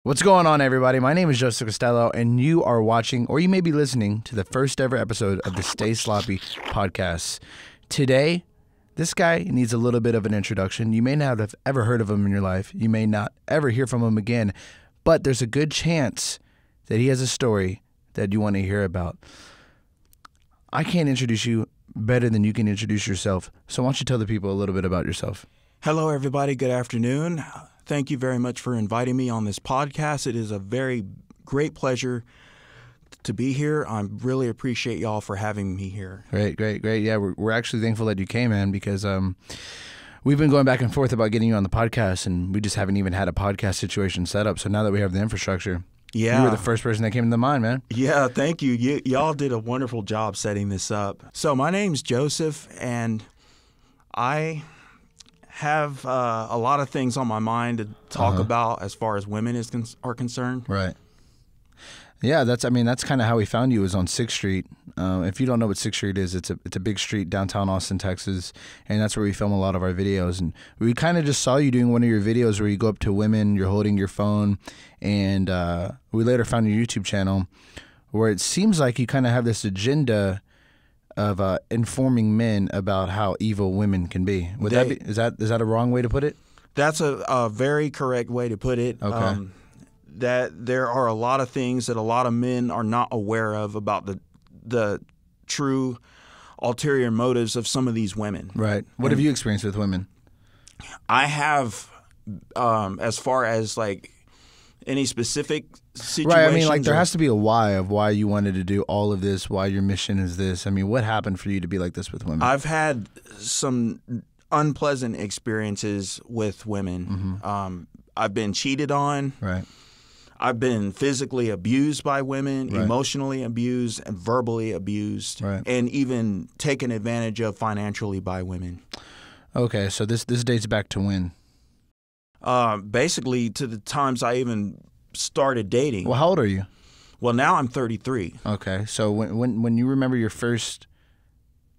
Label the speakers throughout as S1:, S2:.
S1: What's going on, everybody? My name is Joseph Costello, and you are watching, or you may be listening to the first ever episode of the Stay Sloppy podcast. Today, this guy needs a little bit of an introduction. You may not have ever heard of him in your life. You may not ever hear from him again, but there's a good chance that he has a story that you want to hear about. I can't introduce you better than you can introduce yourself, so why don't you tell the people a little bit about yourself?
S2: Hello, everybody. Good afternoon. Thank you very much for inviting me on this podcast. It is a very great pleasure to be here. I really appreciate y'all for having me here.
S1: Great. Yeah, we're actually thankful that you came, man, because we've been going back and forth about getting you on the podcast, and we just haven't even had a podcast situation set up. So now that we have the infrastructure, you were the first person that came to mind, man.
S2: Yeah, thank you. Y'all did a wonderful job setting this up. So my name's Joseph, and I have a lot of things on my mind to talk about as far as women are concerned.
S1: Right. Yeah, that's kind of how we found you, was on 6th Street. If you don't know what 6th Street is, it's a big street downtown Austin, Texas, and that's where we film a lot of our videos. And we kind of just saw you doing one of your videos where you go up to women, you're holding your phone, and we later found your YouTube channel where it seems like you kind of have this agenda of informing men about how evil women can be. Is that a wrong way to put it?
S2: That's a very correct way to put it.
S1: Okay.
S2: That there are a lot of things that a lot of men are not aware of about the true ulterior motives of some of these women.
S1: Right. What have you experienced with women?
S2: I have, as far as like any specific situations.
S1: Right. I mean, like there has to be a why of why you wanted to do all of this, why your mission is this. I mean, what happened for you to be like this with women?
S2: I've had some unpleasant experiences with women.
S1: Mm-hmm.
S2: I've been cheated on.
S1: Right.
S2: I've been physically abused by women,
S1: right.
S2: Emotionally abused, and verbally abused,
S1: right.
S2: And even taken advantage of financially by women.
S1: Okay, so this dates back to when?
S2: Basically to the times I even started dating.
S1: Well, how old are you?
S2: Well, now I'm 33.
S1: Okay, so when you remember your first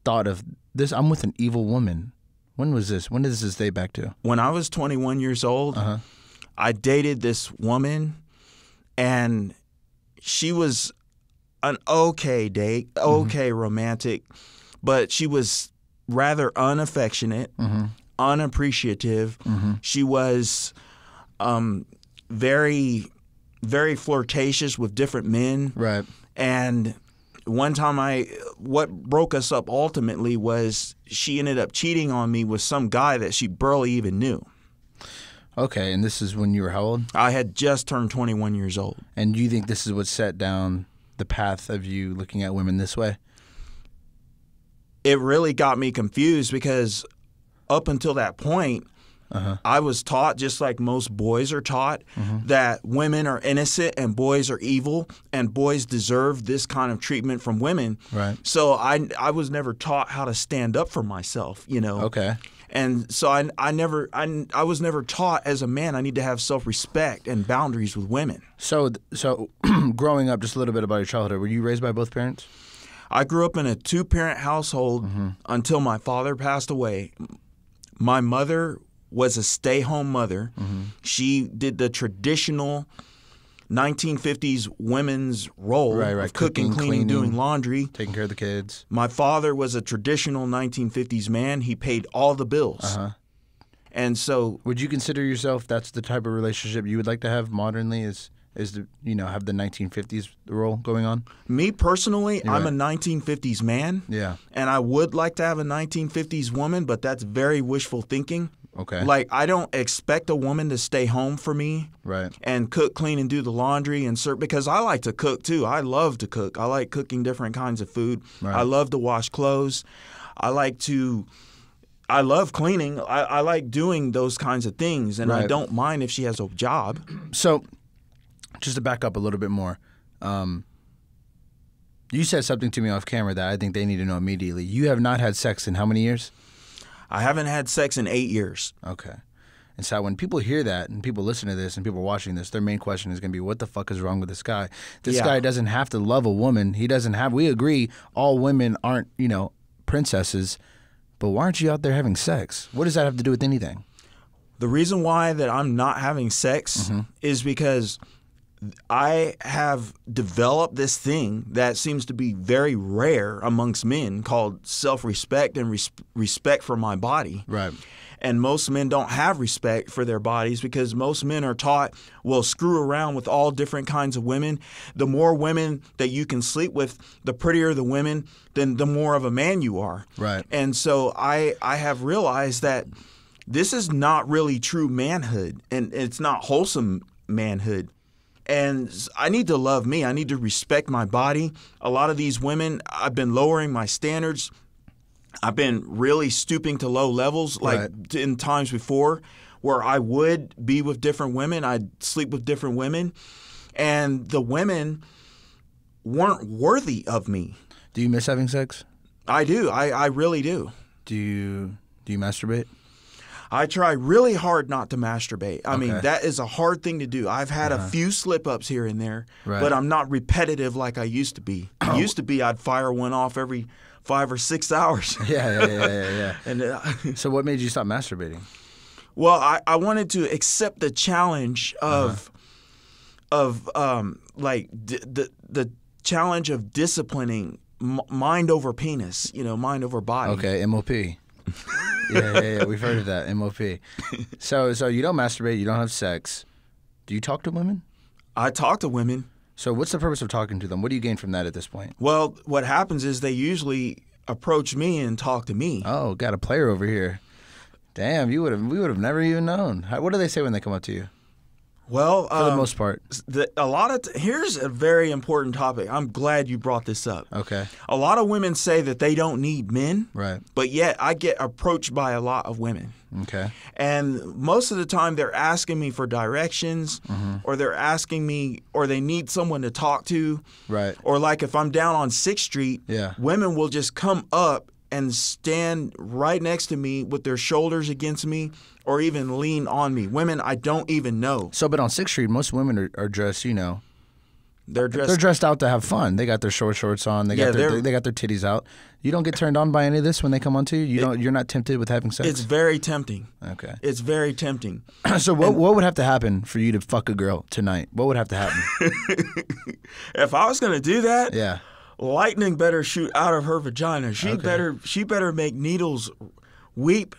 S1: thought of this, I'm with an evil woman, when was this? When does this date back to?
S2: When I was 21 years old, I dated this woman, and she was an okay date, okay romantic, but she was rather unaffectionate, unappreciative. She was very, very flirtatious with different men.
S1: Right.
S2: And one time what broke us up ultimately was she ended up cheating on me with some guy that she barely even knew.
S1: Okay, and this is when you were how old?
S2: I had just turned 21 years old.
S1: And do you think this is what set down the path of you looking at women this way?
S2: It really got me confused because up until that point, I was taught, just like most boys are taught, that women are innocent and boys are evil and boys deserve this kind of treatment from women.
S1: Right.
S2: So I was never taught how to stand up for myself, you know.
S1: Okay.
S2: And so I was never taught as a man I need to have self-respect and boundaries with women.
S1: So growing up, just a little bit about your childhood, were you raised by both parents?
S2: I grew up in a 2-parent household until my father passed away. My mother was a stay-home mother. She did the traditional 1950s women's role of cooking, cleaning, doing laundry.
S1: Taking care of the kids.
S2: My father was a traditional 1950s man. He paid all the bills. And so...
S1: Would you consider yourself that's the type of relationship you would like to have modernly, is to, have the 1950s role going on?
S2: Me personally, I'm a 1950s man.
S1: Yeah.
S2: And I would like to have a 1950s woman, but that's very wishful thinking.
S1: Okay.
S2: Like, I don't expect a woman to stay home for me,
S1: right,
S2: and cook, clean, and do the laundry and serve, because I like to cook too. I love to cook. I like cooking different kinds of food.
S1: Right.
S2: I love to wash clothes. I love cleaning. I like doing those kinds of things, and I don't mind if she has a job.
S1: So, just to back up a little bit more, you said something to me off camera that I think they need to know immediately. You have not had sex in how many years?
S2: I haven't had sex in 8 years.
S1: Okay. And so when people hear that and people listen to this and people watching this, their main question is going to be, what the fuck is wrong with this guy? This guy doesn't have to love a woman. He doesn't have – we agree all women aren't, princesses, but why aren't you out there having sex? What does that have to do with anything?
S2: The reason why that I'm not having sex is because I have developed this thing that seems to be very rare amongst men called self-respect and respect for my body.
S1: Right.
S2: And most men don't have respect for their bodies because most men are taught, well, screw around with all different kinds of women. The more women that you can sleep with, the prettier the women, then the more of a man you are.
S1: Right.
S2: And so I have realized that this is not really true manhood, and it's not wholesome manhood. And I need to love me. I need to respect my body. A lot of these women, I've been lowering my standards. I've been really stooping to low levels, like in times before, where I would be with different women. I'd sleep with different women. And the women weren't worthy of me.
S1: Do you miss having sex?
S2: I do. I really do.
S1: Do you masturbate?
S2: I try really hard not to masturbate. I mean, that is a hard thing to do. I've had a few slip-ups here and there, but I'm not repetitive like I used to be. Used to be I'd fire one off every 5 or 6 hours.
S1: Yeah.
S2: And
S1: so what made you stop masturbating?
S2: Well, I wanted to accept the challenge of the challenge of disciplining mind over penis, mind over body.
S1: Okay, MOP. Yeah. We've heard of that, MOP. So you don't masturbate, you don't have sex. Do you talk to women?
S2: I talk to women.
S1: So what's the purpose of talking to them? What do you gain from that at this point?
S2: Well, what happens is they usually approach me and talk to me.
S1: Oh, got a player over here. Damn, we would have never even known. What do they say when they come up to you?
S2: Well,
S1: for the most part,
S2: here's a very important topic. I'm glad you brought this up.
S1: Okay.
S2: A lot of women say that they don't need men,
S1: right?
S2: But yet I get approached by a lot of women.
S1: Okay.
S2: And most of the time they're asking me for directions, or they're asking me, or they need someone to talk to,
S1: right?
S2: Or like if I'm down on 6th Street, women will just come up and stand right next to me with their shoulders against me or even lean on me. Women I don't even know.
S1: So, but on 6th Street, most women are dressed,
S2: They're
S1: dressed out to have fun. They got their shorts on. They got their titties out. You don't get turned on by any of this when they come on to you? You're not tempted with having sex?
S2: It's very tempting.
S1: Okay.
S2: It's very tempting.
S1: So what would have to happen for you to fuck a girl tonight? What would have to happen?
S2: If I was going to do that, lightning better shoot out of her vagina. She better make needles weep.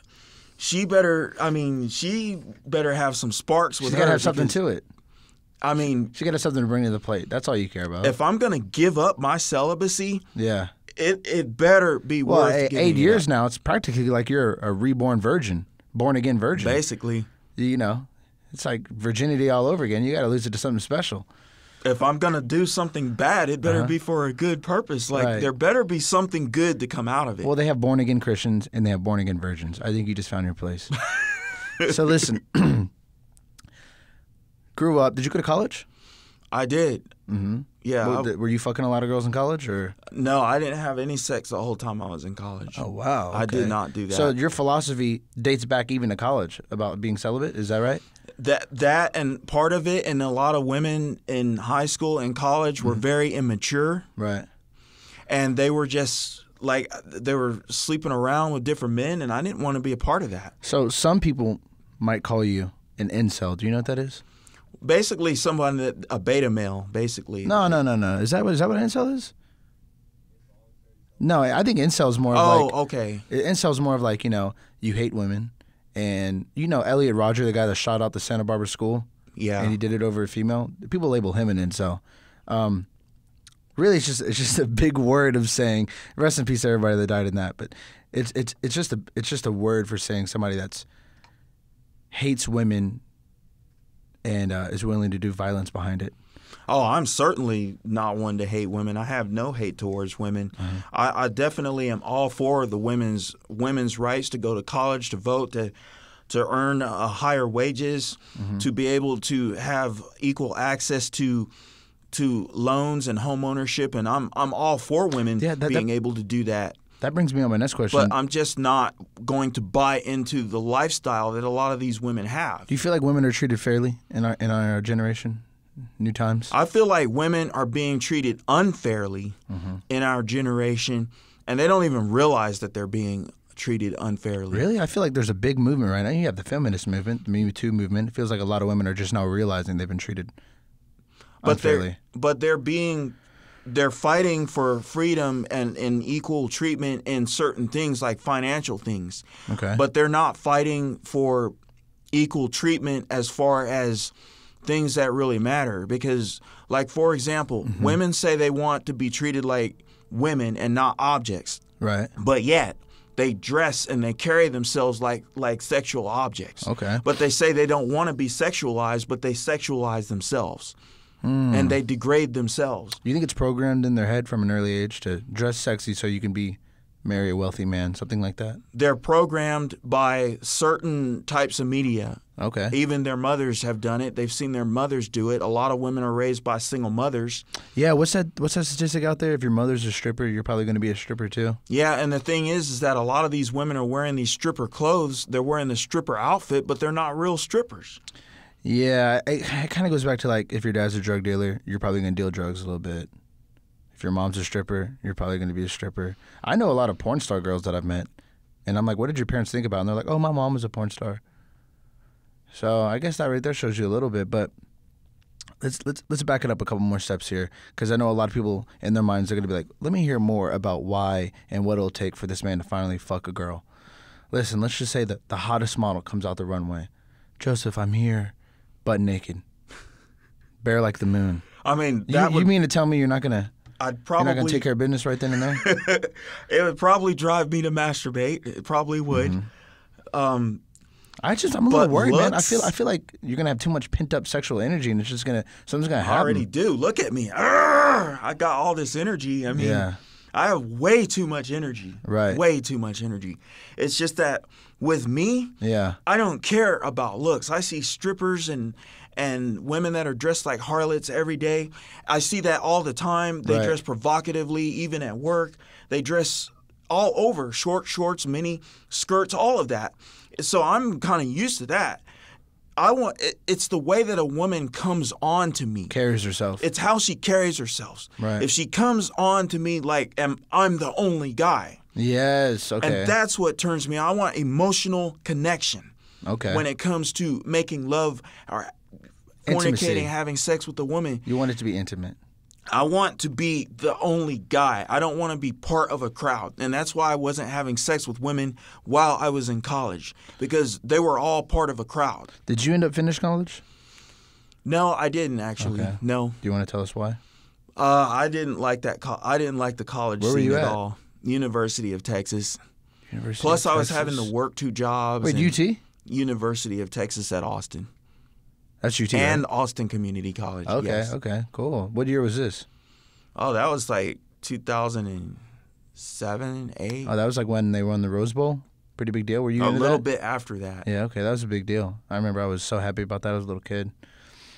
S2: She better have some sparks with her.
S1: She's got to have something to it.
S2: I mean,
S1: she got to have something to bring to the plate. That's all you care about.
S2: If I'm going to give up my celibacy, it better be
S1: worth
S2: giving
S1: 8 years now. It's practically like you're a reborn virgin, born again virgin.
S2: Basically.
S1: It's like virginity all over again. You got to lose it to something special.
S2: If I'm going to do something bad, it better be for a good purpose. There better be something good to come out of it.
S1: Well, they have born again Christians and they have born again virgins. I think you just found your place. So listen, grew up. Did you go to college?
S2: I did.
S1: Mm-hmm.
S2: Yeah.
S1: Were you fucking a lot of girls in college, or?
S2: No, I didn't have any sex the whole time I was in college.
S1: Oh, wow. Okay.
S2: I did not do that.
S1: So your philosophy dates back even to college about being celibate. Is that right?
S2: That and part of it, and a lot of women in high school and college were very immature.
S1: Right.
S2: And they were just they were sleeping around with different men, and I didn't want to be a part of that.
S1: So some people might call you an incel. Do you know what that is?
S2: Basically, a beta male, basically.
S1: No. Is that what an incel is? No, I think incel is more of
S2: okay.
S1: Incel is more of like, you hate women. And Elliot Rodger, the guy that shot out the Santa Barbara school?
S2: Yeah.
S1: And he did it over a female? People label him an incel. Really, it's just a big word of saying, rest in peace to everybody that died in that. But it's just a word for saying somebody that's hates women and is willing to do violence behind it.
S2: Oh, I'm certainly not one to hate women. I have no hate towards women. Mm-hmm. I definitely am all for the women's rights to go to college, to vote, to earn higher wages, to be able to have equal access to loans and home ownership, and I'm all for women being able to do that.
S1: That brings me on my next question.
S2: But I'm just not going to buy into the lifestyle that a lot of these women have.
S1: Do you feel like women are treated fairly in our generation? New times?
S2: I feel like women are being treated unfairly in our generation, and they don't even realize that they're being treated unfairly.
S1: Really? I feel like there's a big movement right now. You have the feminist movement, the Me Too movement. It feels like a lot of women are just now realizing they've been treated unfairly.
S2: They're fighting for freedom and equal treatment in certain things like financial things.
S1: Okay.
S2: But they're not fighting for equal treatment as far as things that really matter. Because, like, for example, women say they want to be treated like women and not objects.
S1: Right.
S2: But yet they dress and they carry themselves like sexual objects.
S1: Okay.
S2: But they say they don't want to be sexualized, but they sexualize themselves. And they degrade themselves.
S1: You think it's programmed in their head from an early age to dress sexy so you can marry a wealthy man, something like that?
S2: They're programmed by certain types of media.
S1: Okay.
S2: Even their mothers have done it. They've seen their mothers do it. A lot of women are raised by single mothers.
S1: Yeah, what's that statistic out there? If your mother's a stripper, you're probably going to be a stripper too?
S2: Yeah, and the thing is that a lot of these women are wearing these stripper clothes. They're wearing the stripper outfit, but they're not real strippers.
S1: Yeah, it kind of goes back to, like, if your dad's a drug dealer, you're probably going to deal drugs a little bit. If your mom's a stripper, you're probably going to be a stripper. I know a lot of porn star girls that I've met, and I'm like, what did your parents think about it? And they're like, oh, my mom was a porn star. So I guess that right there shows you a little bit, but let's back it up a couple more steps here, because I know a lot of people in their minds are going to be like, let me hear more about why and what it'll take for this man to finally fuck a girl. Listen, let's just say that the hottest model comes out the runway. Joseph, I'm here. Butt naked, bare like the moon.
S2: I mean,
S1: you mean to tell me you're not gonna take care of business right then and there?
S2: It would probably drive me to masturbate. It probably would.
S1: I'm a little worried, man. I feel like you're gonna have too much pent up sexual energy, and it's just something's gonna happen.
S2: I already do. Look at me. I got all this energy. I mean,
S1: yeah.
S2: I have way too much energy.
S1: Right.
S2: Way too much energy. It's just that with me,
S1: yeah,
S2: I don't care about looks. I see strippers and women that are dressed like harlots every day. I see that all the time. They dress provocatively, even at work. They dress all over, short shorts, mini skirts, all of that. So I'm kind of used to that. It's the way that a woman comes on to me.
S1: Carries herself.
S2: It's how she carries herself.
S1: Right.
S2: If she comes on to me like I'm the only guy.
S1: Yes, okay.
S2: And that's what turns me on. I want emotional connection.
S1: Okay.
S2: When it comes to making love or fornicating, having sex with a woman.
S1: You want it to be intimate.
S2: I want to be the only guy. I don't want to be part of a crowd. And that's why I wasn't having sex with women while I was in college, because they were all part of a crowd.
S1: Did you end up finish college?
S2: No, I didn't actually.
S1: Okay.
S2: No.
S1: Do you want to tell us why?
S2: I didn't like that. I didn't like the college
S1: Where were
S2: scene
S1: you
S2: at
S1: at?
S2: all. University of Texas.
S1: University
S2: Plus,
S1: of
S2: I was
S1: Texas.
S2: having to work 2 jobs.
S1: Wait, UT?
S2: University of Texas at Austin.
S1: That's UT,
S2: And
S1: right?
S2: Austin Community College.
S1: Okay,
S2: yes.
S1: okay, cool. What year was this?
S2: Oh, that was like 2007, 8.
S1: Oh, that was like when they won the Rose Bowl? Pretty big deal. Were you
S2: A
S1: into
S2: little
S1: that?
S2: bit after that.
S1: Yeah, okay, that was a big deal. I remember I was so happy about that as a little kid.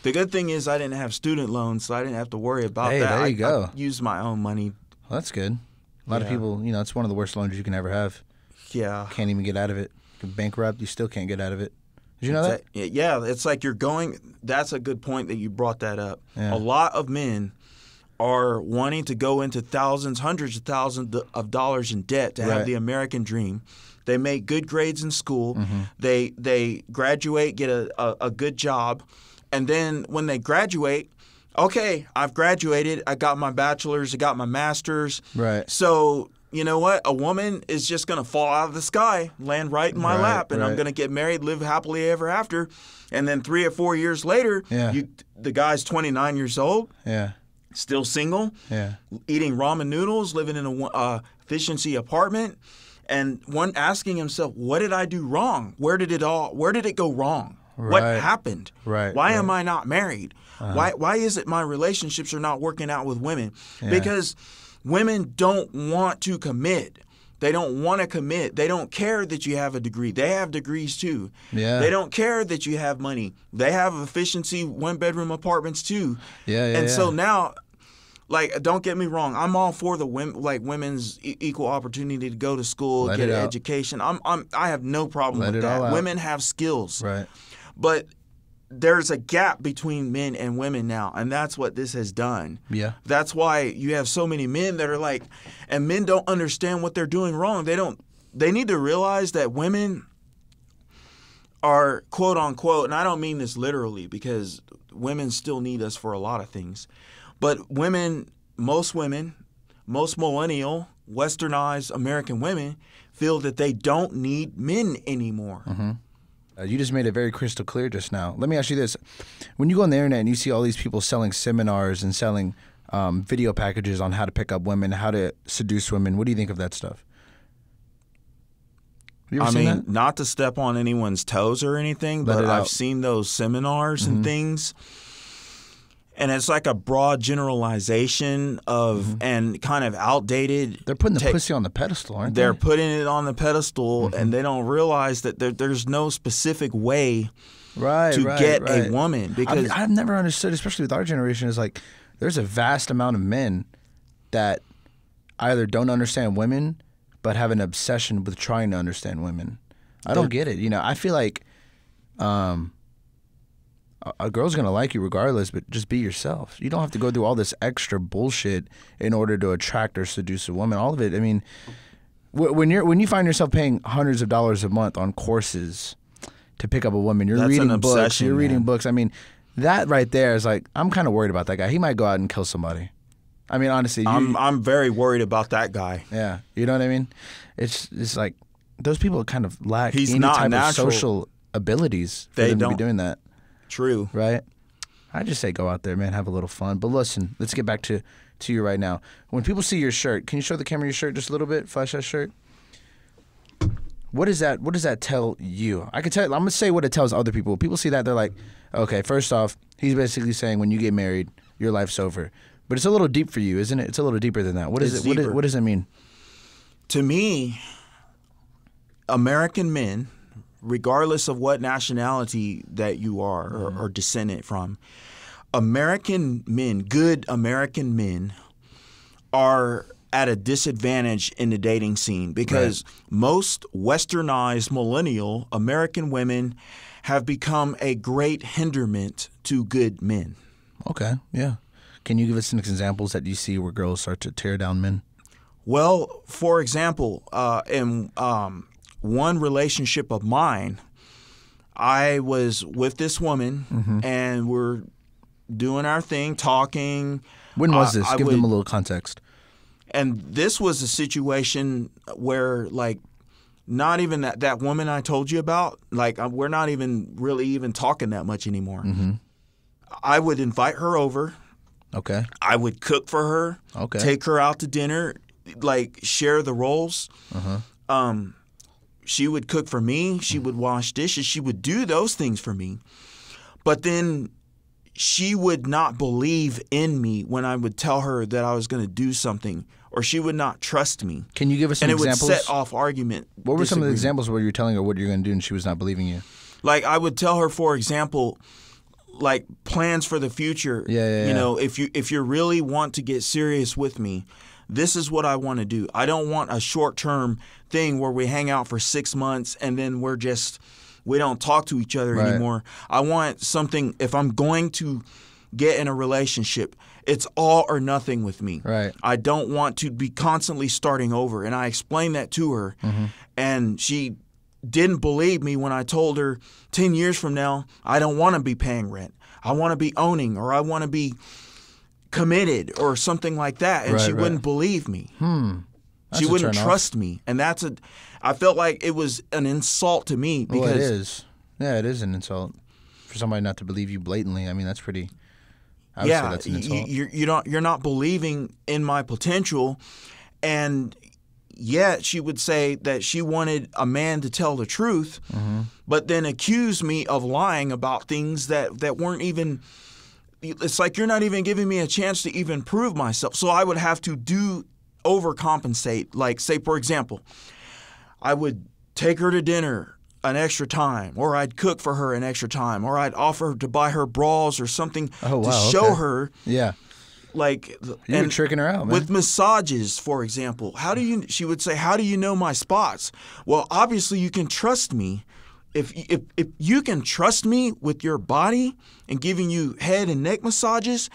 S2: The good thing is I didn't have student loans, so I didn't have to worry about
S1: Hey,
S2: that.
S1: there you go.
S2: I used my own money.
S1: Well, that's good. A lot of people, it's one of the worst loans you can ever have.
S2: Yeah.
S1: Can't even get out of it. You're bankrupt, you still can't get out of it. Did you know that?
S2: Yeah, it's like you're going – that's a good point that you brought that up.
S1: Yeah.
S2: A lot of men are wanting to go into thousands, hundreds of thousands of dollars in debt to have the American dream. They make good grades in school.
S1: Mm-hmm.
S2: They graduate, get a good job. And then when they graduate, okay, I've graduated. I got my bachelor's. I got my master's.
S1: Right.
S2: So you know what? A woman is just going to fall out of the sky, land right in my lap, and I'm going to get married, live happily ever after. And then 3 or 4 years later, the guy's 29 years old.
S1: Yeah.
S2: Still single, eating ramen noodles, living in a efficiency apartment, and one asking himself, "What did I do wrong? Where did it go wrong? What happened? Why am I not married? Why is it my relationships are not working out with women? Because women don't want to commit. They don't want to commit. They don't care that you have a degree. They have degrees too.
S1: Yeah.
S2: They don't care that you have money. They have efficiency 1-bedroom apartments too. So now, like, don't get me wrong. I'm all for the women's equal opportunity to go to school, get an education. I have no problem with that. Women have skills.
S1: Right.
S2: But there's a gap between men and women now, and that's what this has done.
S1: Yeah.
S2: That's why you have so many men that are like, and men don't understand what they're doing wrong. They don't they need to realize that women are, quote unquote, and I don't mean this literally because women still need us for a lot of things, but most millennial, westernized American women feel that they don't need men anymore.
S1: Mm-hmm. You just made it very crystal clear just now. Let me ask you this. When you go on the internet and you see all these people selling seminars and selling video packages on how to pick up women, how to seduce women, what do you think of that stuff?
S2: I mean, not to step on anyone's toes or anything, but I've seen those seminars and things. And it's like a broad generalization of and kind of outdated.
S1: They're putting the pussy on the pedestal, aren't they?
S2: They're putting it on the pedestal, and they don't realize that there's no specific way to get a woman. Because
S1: I've never understood, especially with our generation, is like there's a vast amount of men that either don't understand women but have an obsession with trying to understand women. I don't get it. You know, I feel like a girl's going to like you regardless, but just be yourself. You don't have to go through all this extra bullshit in order to attract or seduce a woman. All of it. I mean, when you find yourself paying hundreds of dollars a month on courses to pick up a woman, you're reading books. You're reading books. I mean, that right there is like, I'm kind of worried about that guy. He might go out and kill somebody. I mean, honestly,
S2: I'm very worried about that guy.
S1: Yeah, you know what I mean. It's like those people kind of lack any type of social abilities for them to be doing that.
S2: True.
S1: Right? I just say go out there, man, have a little fun. But listen, let's get back to you right now. When people see your shirt, can you show the camera your shirt just a little bit? Flash that shirt. What does that tell you? I'm gonna say what it tells other people. People see that, they're like, okay, first off, he's basically saying when you get married, your life's over. But it's a little deep for you, isn't it? It's a little deeper than that. What does it mean?
S2: To me, American men, regardless of what nationality that you are or descendant from, American men, good American men, are at a disadvantage in the dating scene because most westernized millennial American women have become a great hinderment to good men. Okay,
S1: yeah. Can you give us some examples that you see where girls start to tear down men?
S2: Well, for example, in one relationship of mine, I was with this woman and we're doing our thing, talking.
S1: When was this? Give them a little context.
S2: And this was a situation where, like, not even that woman I told you about, like, we're not even really talking that much anymore. I would invite her over.
S1: Okay.
S2: I would cook for her. Okay. Take her out to dinner, like share the roles. She would cook for me. She would wash dishes. She would do those things for me. But then she would not believe in me when I would tell her that I was going to do something, or she would not trust me.
S1: Can you give us some examples?
S2: And it would set off argument.
S1: What were some of the examples where you were telling her what you're going to do and she was not believing you?
S2: Like I would tell her, for example, like plans for the future. You know, if you really want to get serious with me, this is what I want to do. I don't want a short-term thing where we hang out for 6 months and then we don't talk to each other anymore. I want something, if I'm going to get in a relationship, it's all or nothing with me.
S1: Right.
S2: I don't want to be constantly starting over. And I explained that to her, and she didn't believe me when I told her 10 years from now, I don't want to be paying rent. I want to be owning, or I want to be committed or something like that. And she wouldn't believe me. She wouldn't trust me. And I felt like it was an insult to me. Because
S1: it is. Yeah, it is an insult for somebody not to believe you blatantly. I mean, that's pretty, I would say that's an insult.
S2: You're not believing in my potential. And yet she would say that she wanted a man to tell the truth, but then accuse me of lying about things that weren't even, it's like you're not even giving me a chance to even prove myself. So I would have to overcompensate. Like, say, for example, I would take her to dinner an extra time, or I'd cook for her an extra time, or I'd offer to buy her bras or something to show her.
S1: Yeah.
S2: Like,
S1: you were tricking her out, man.
S2: With massages, for example, she would say, how do you know my spots? Well, obviously you can trust me. If you can trust me with your body and giving you head and neck massages,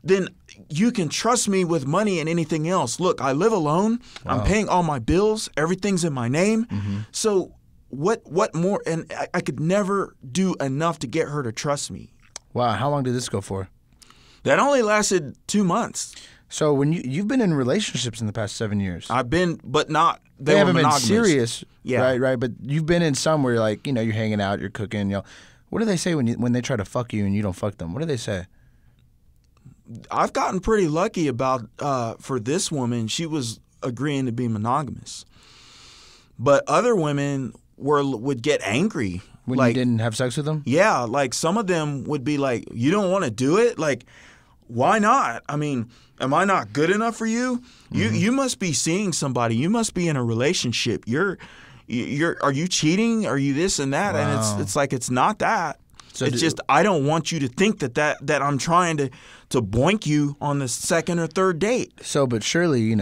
S2: then you can trust me with money and anything else. Look, I live alone.
S1: Wow.
S2: I'm paying all my bills. Everything's in my name. So what more? And I could never do enough to get her to trust me.
S1: Wow. How long did this go for?
S2: That only lasted 2 months.
S1: So when you've been in relationships in the past 7 years.
S2: I've been, but not.
S1: They haven't been serious.
S2: Yeah.
S1: Right. But you've been in some where you're like, you're hanging out, you're cooking. What do they say when they try to fuck you and you don't fuck them? What do they say?
S2: I've gotten pretty lucky about for this woman. She was agreeing to be monogamous, but other women would get angry
S1: when you didn't have sex with them.
S2: Yeah, like some of them would be like, "You don't want to do it? Like, why not? I mean, am I not good enough for you? You must be seeing somebody. You must be in a relationship. Are you cheating? Are you this and that?"
S1: Wow.
S2: And it's like it's not that.
S1: So
S2: it's just I don't want you to think that I'm trying to boink you on the second or third date.
S1: So, but surely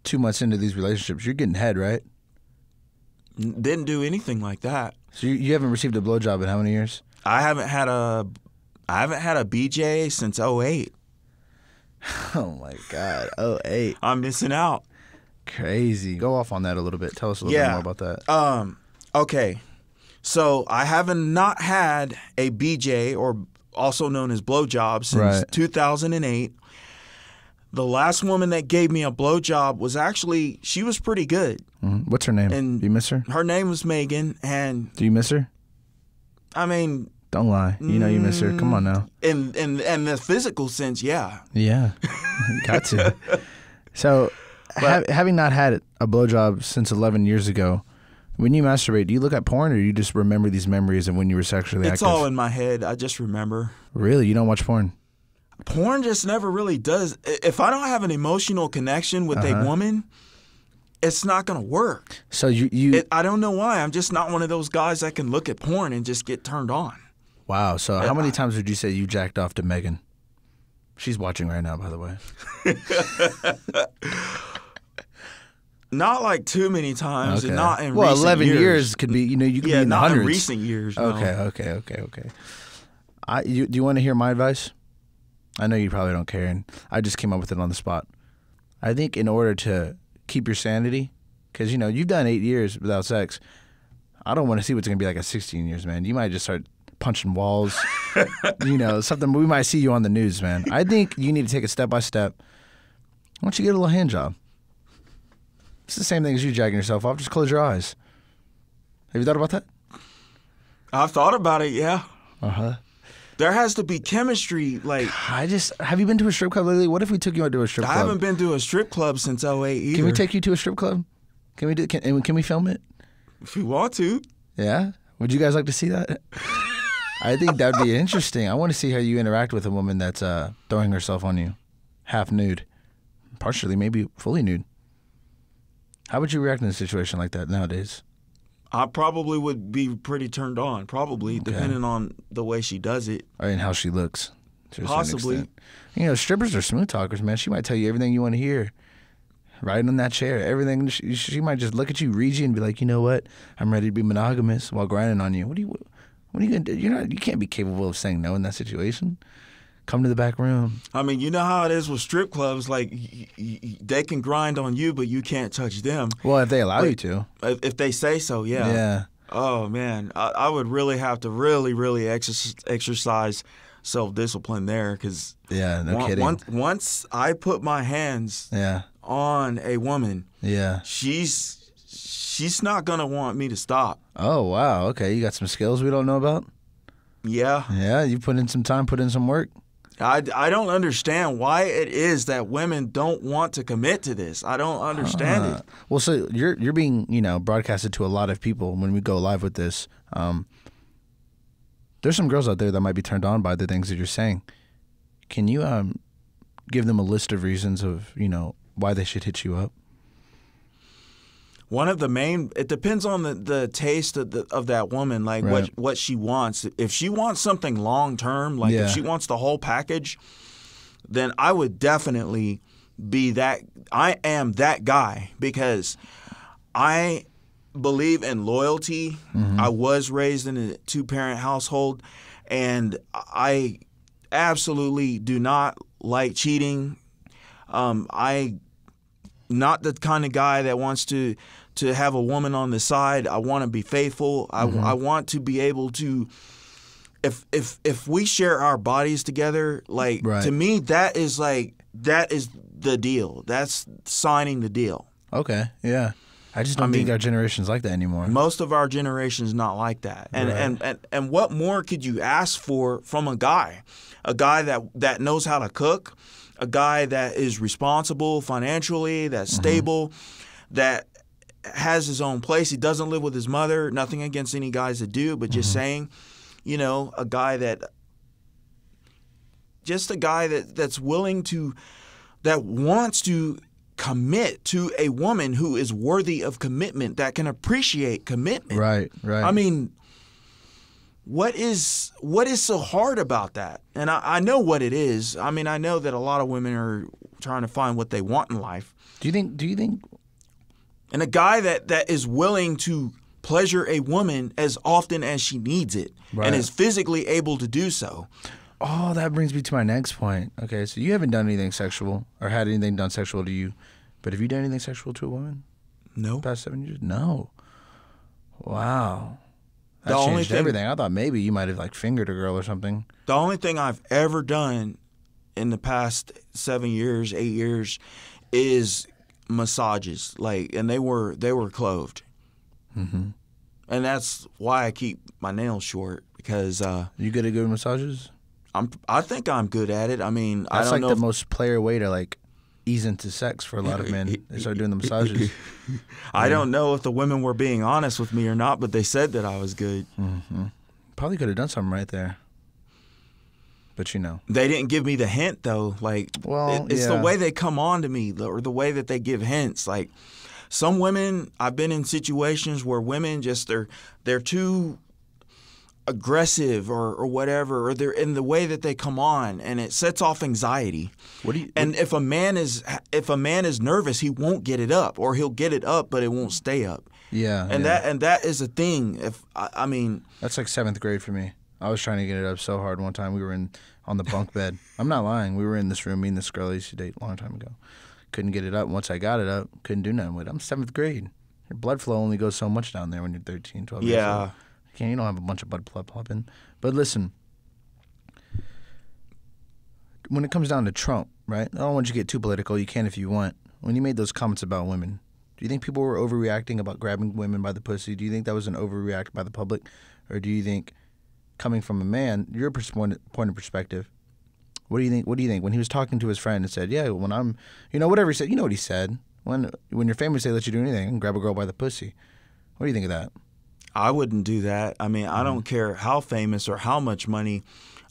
S1: 2 months into these relationships, you're getting head, right?
S2: Didn't do anything like that.
S1: So you haven't received a blowjob in how many years?
S2: I haven't had a BJ since 2008.
S1: Oh my God, 2008.
S2: I'm missing out.
S1: Crazy. Go off on that a little bit. Tell us a little bit more about that.
S2: Okay. So I haven't not had a BJ, or also known as blowjob, since 2008. The last woman that gave me a blowjob was she was pretty good.
S1: Mm-hmm. What's her name?
S2: And
S1: do you miss her?
S2: Her name was Megan. And
S1: do you miss her?
S2: I mean,
S1: don't lie. You miss her. Come on now.
S2: In the physical sense, yeah.
S1: Yeah, got to. So, having not had a blowjob since 11 years ago, when you masturbate, do you look at porn, or do you just remember these memories of when you were sexually active?
S2: It's all in my head. I just remember.
S1: Really? You don't watch porn?
S2: Porn just never really does. If I don't have an emotional connection with a woman, it's not going to work.
S1: So
S2: I don't know why. I'm just not one of those guys that can look at porn and just get turned on.
S1: Wow. So how many times would you say you jacked off to Megan? She's watching right now, by the way.
S2: Not like too many times, and not in
S1: recent
S2: 11
S1: years could be, you could be in the hundreds.
S2: Not in recent years. No.
S1: Okay. Do you want to hear my advice? I know you probably don't care, and I just came up with it on the spot. I think in order to keep your sanity, because you've done 8 years without sex, I don't want to see what's going to be like at 16 years, man. You might just start punching walls, something. We might see you on the news, man. I think you need to take it step by step. Why don't you get a little hand job? It's the same thing as you jacking yourself off. Just close your eyes. Have you thought about that?
S2: I've thought about it, yeah.
S1: Uh-huh.
S2: There has to be chemistry. Like,
S1: have you been to a strip club lately? What if we took you out to a strip club?
S2: I haven't been to a strip club since 2008 either.
S1: Can we take you to a strip club? Can we film it?
S2: If you want to.
S1: Yeah? Would you guys like to see that? I think that'd be interesting. I want to see how you interact with a woman that's throwing herself on you, half nude, partially, maybe fully nude. How would you react in a situation like that nowadays?
S2: I probably would be pretty turned on, depending on the way she does it.
S1: And how she looks.
S2: Possibly.
S1: Strippers are smooth talkers, man. She might tell you everything you want to hear. Right on that chair. Everything. She might just look at you, read you, and be like, you know what? I'm ready to be monogamous while grinding on you. What are you going to do? You can't be capable of saying no in that situation. Come to the back room.
S2: I mean, you know how it is with strip clubs. Like, they can grind on you, but you can't touch them.
S1: Well, if they allow you to.
S2: If they say so, yeah.
S1: Yeah.
S2: Oh, man. I would really have to really exercise self-discipline there, because
S1: kidding.
S2: Once I put my hands on a woman, she's not going to want me to stop.
S1: Oh, wow. Okay. You got some skills we don't know about?
S2: Yeah.
S1: Yeah, you put in some time, put in some work.
S2: I don't understand why it is that women don't want to commit to this. I don't understand it.
S1: Well, so you're being, broadcasted to a lot of people when we go live with this. There's some girls out there that might be turned on by the things that you're saying. Can you give them a list of reasons of, why they should hit you up?
S2: One of the main, it depends on the taste of that woman, like what she wants. If she wants something long term, like if she wants the whole package, then I would definitely be that. I am that guy, because I believe in loyalty. Mm-hmm. I was raised in a 2-parent household, and I absolutely do not like cheating. I not the kind of guy that wants to have a woman on the side. I want to be faithful. I want to be able to. If we share our bodies together, like to me, that is the deal. That's signing the deal.
S1: Okay, yeah. I just don't think our generation's like that anymore.
S2: Most of our generation's not like that. And what more could you ask for from a guy? A guy that knows how to cook, a guy that is responsible financially, that's stable, that has his own place. He doesn't live with his mother. Nothing against any guys that do, but just saying. A guy that's willing to, that wants to commit to a woman who is worthy of commitment, that can appreciate commitment.
S1: Right. I
S2: mean, what is so hard about that? And I know what it is. I mean, I know that a lot of women are trying to find what they want in life.
S1: Do you think?
S2: And a guy that is willing to pleasure a woman as often as she needs it and is physically able to do so.
S1: Oh, that brings me to my next point. Okay, so you haven't done anything sexual or had anything done sexual to you, but have you done anything sexual to a woman?
S2: No.
S1: Past 7 years? No. Wow. That changed everything. I thought maybe you might have like fingered a girl or something.
S2: The only thing I've ever done in the past 7 years, 8 years is massages, and they were clothed.
S1: Mm-hmm.
S2: And that's why I keep my nails short, because
S1: you good at good massages?
S2: I think I'm good at it. I mean,
S1: that's
S2: I don't know
S1: the most player way to ease into sex for a lot of men. They start doing the massages.
S2: I don't know if the women were being honest with me or not, but they said that I was good.
S1: Mm-hmm. Probably could have done something right there. But
S2: they didn't give me the hint though. It's the way they come on to me, or the way that they give hints. Like, some women, I've been in situations where women just they're too aggressive or whatever, or they're in the way that they come on, and it sets off anxiety. If a man is nervous, he won't get it up, or he'll get it up but it won't stay up.
S1: Yeah.
S2: That is a thing.
S1: That's like 7th grade for me. I was trying to get it up so hard one time. We were on the bunk bed. I'm not lying. We were in this room, me and this girl I used to date a long time ago. Couldn't get it up. Once I got it up, couldn't do nothing with it. I'm 7th grade. Your blood flow only goes so much down there when you're 13, 12 years old. You don't have a bunch of blood pumping. But listen, when it comes down to Trump, right? I don't want you to get too political. You can if you want. When you made those comments about women, do you think people were overreacting about grabbing women by the pussy? Do you think that was an overreact by the public? Or do you think, coming from a man, your point of perspective, what do you think? What do you think when he was talking to his friend and said, "Yeah, when I'm, whatever he said, you know what he said. When your family say let you do anything, and grab a girl by the pussy." What do you think of that?
S2: I wouldn't do that. I mean, I don't care how famous or how much money.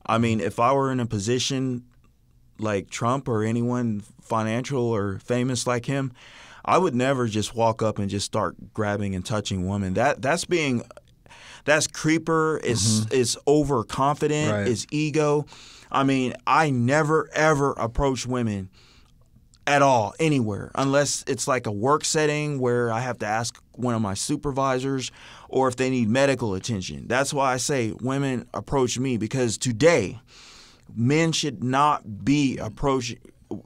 S2: I mean, if I were in a position like Trump or anyone financial or famous like him, I would never just walk up and just start grabbing and touching women. That's creeper. It's overconfident.
S1: Right.
S2: It's ego. I mean, I never, ever approach women at all, anywhere, unless it's like a work setting where I have to ask one of my supervisors, or if they need medical attention. That's why I say women approach me, because today, men should not be approaching.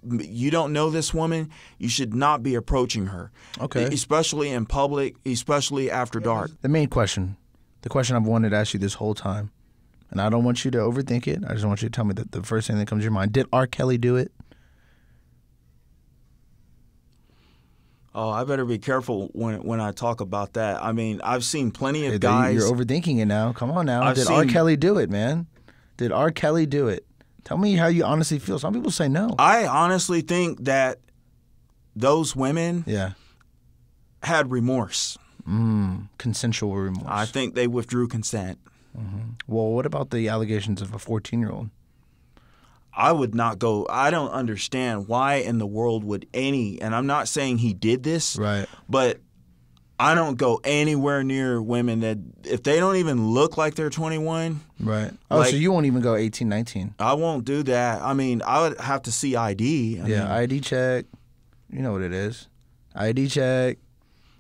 S2: You don't know this woman, you should not be approaching her.
S1: Okay.
S2: Especially in public, especially after dark.
S1: The main question, the question I've wanted to ask you this whole time, and I don't want you to overthink it. I just want you to tell me the first thing that comes to your mind. Did R. Kelly do it?
S2: Oh, I better be careful when I talk about that. I mean, I've seen plenty of guys.
S1: You're overthinking it now. Come on now. Did R. Kelly do it, man? Did R. Kelly do it? Tell me how you honestly feel. Some people say no.
S2: I honestly think that those women had remorse.
S1: Consensual remorse.
S2: I think they withdrew consent.
S1: Mm-hmm. Well, what about the allegations of a 14-year-old?
S2: I would not go. I don't understand why in the world would and I'm not saying he did this,
S1: right?
S2: But I don't go anywhere near women that, if they don't even look like they're 21.
S1: Right. Oh, so you won't even go 18, 19.
S2: I won't do that. I mean, I would have to see ID. I mean,
S1: ID check. You know what it is. ID check.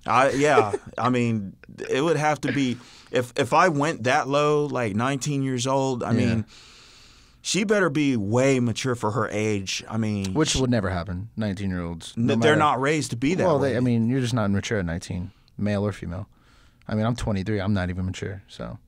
S2: I mean, it would have to be, if I went that low, like 19 years old, I mean, she better be way mature for her age. I mean,
S1: which would never happen. 19-year-olds,
S2: they're not raised to be that way.
S1: Well, I mean, you're just not mature at 19, male or female. I mean, I'm 23. I'm not even mature. So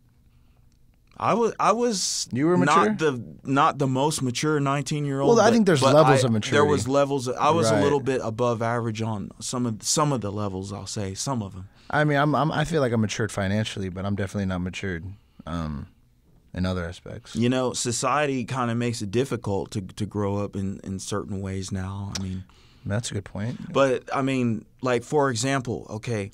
S2: I was.
S1: You were mature?
S2: Not the most mature 19-year-old.
S1: Well, I think there's levels of maturity.
S2: There was levels. I was
S1: Right.
S2: a little bit above average on some of the levels. I'll say some of them.
S1: I mean, I feel like I'm matured financially, but I'm definitely not matured in other aspects.
S2: You know, society kind of makes it difficult to grow up in certain ways now. I mean,
S1: that's a good point.
S2: But I mean, like for example, okay,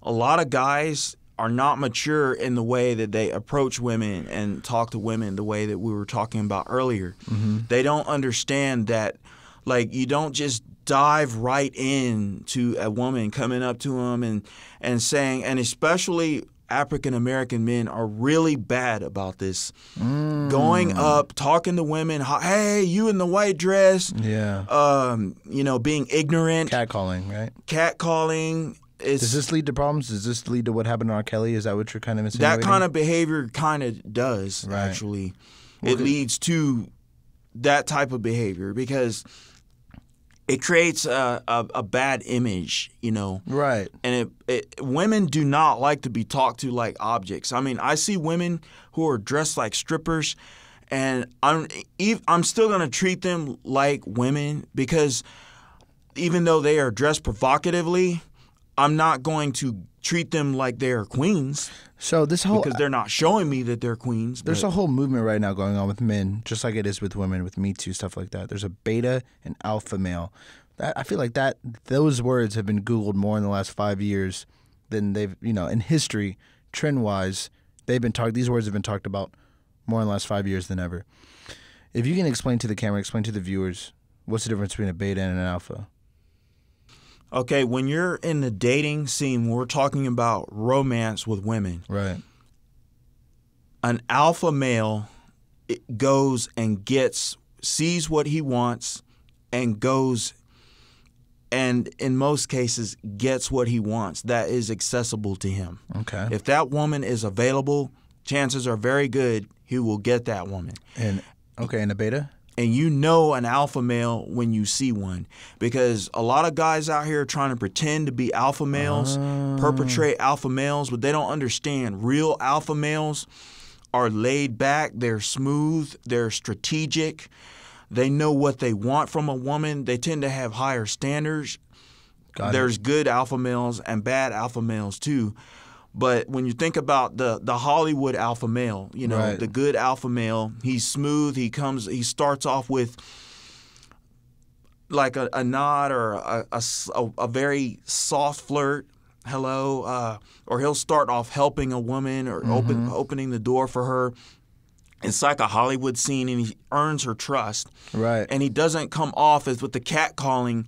S2: a lot of guys are not mature in the way that they approach women and talk to women the way that we were talking about earlier.
S1: Mm-hmm.
S2: They don't understand that, like, you don't just dive right into a woman coming up to them and saying, and especially African American men are really bad about this. Going up, talking to women, hey, you in the white dress.
S1: Yeah.
S2: You know, being ignorant.
S1: Catcalling, right?
S2: Catcalling.
S1: Does this lead to problems? Does this lead to what happened to R. Kelly? Is that what you're kind of insinuating?
S2: That kind of behavior kind of does,
S1: right.
S2: Actually. It leads to that type of behavior because it creates a bad image, you know.
S1: Right.
S2: And women do not like to be talked to like objects. I mean, I see women who are dressed like strippers, and I'm still going to treat them like women because even though they are dressed provocatively, I'm not going to treat them like they're queens.
S1: So this whole
S2: because they're not showing me that they're queens.
S1: There's a whole movement right now going on with men, just like it is with women, with Me Too, stuff like that. There's a beta and alpha male. I feel like those words have been Googled more in the last 5 years than they've, in history, trend wise. These words have been talked about more in the last 5 years than ever. If you can explain to the camera, explain to the viewers, what's the difference between a beta and an alpha?
S2: Okay, when you're in the dating scene, when we're talking about romance with women,
S1: right?
S2: An alpha male goes and sees what he wants, and goes, and in most cases gets what he wants that is accessible to him.
S1: Okay.
S2: If that woman is available, chances are very good he will get that woman.
S1: And a beta?
S2: And you know an alpha male when you see one because a lot of guys out here are trying to pretend to be alpha males, perpetrate alpha males, but they don't understand. Real alpha males are laid back, they're smooth, they're strategic, they know what they want from a woman, they tend to have higher standards. There's good alpha males and bad alpha males too. But when you think about the Hollywood alpha male,
S1: right.
S2: The good alpha male, he's smooth. He starts off with like a nod or a very soft flirt, hello, or he'll start off helping a woman or opening the door for her. It's like a Hollywood scene, and he earns her trust.
S1: Right.
S2: And he doesn't come off as with the catcalling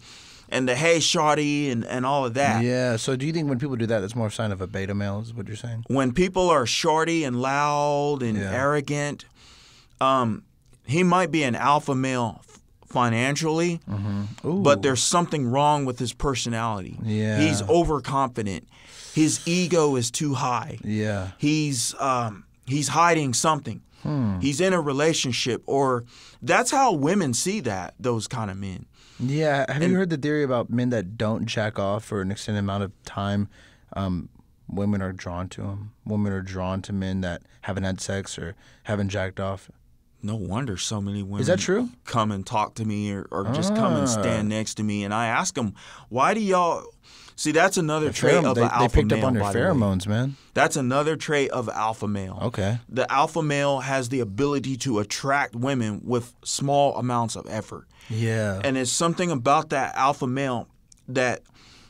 S2: and the hey shawty and all of that.
S1: Yeah. So do you think when people do that, that's more a sign of a beta male is what you're saying?
S2: When people are shawty and loud and arrogant, he might be an alpha male financially, but there's something wrong with his personality.
S1: Yeah.
S2: He's overconfident. His ego is too high.
S1: Yeah.
S2: He's hiding something. He's in a relationship, or that's how women see those kind of men.
S1: Yeah. Have you heard the theory about men that don't jack off for an extended amount of time? Women are drawn to them. Women are drawn to men that haven't had sex or haven't jacked off.
S2: No wonder so many women
S1: Is that true?
S2: Come and talk to me or just come and stand next to me. And I ask them, why do y'all... See, that's another trait of an alpha male. They
S1: picked up on their pheromones, man.
S2: That's another trait of alpha male.
S1: Okay.
S2: The alpha male has the ability to attract women with small amounts of effort.
S1: Yeah.
S2: And it's something about that alpha male that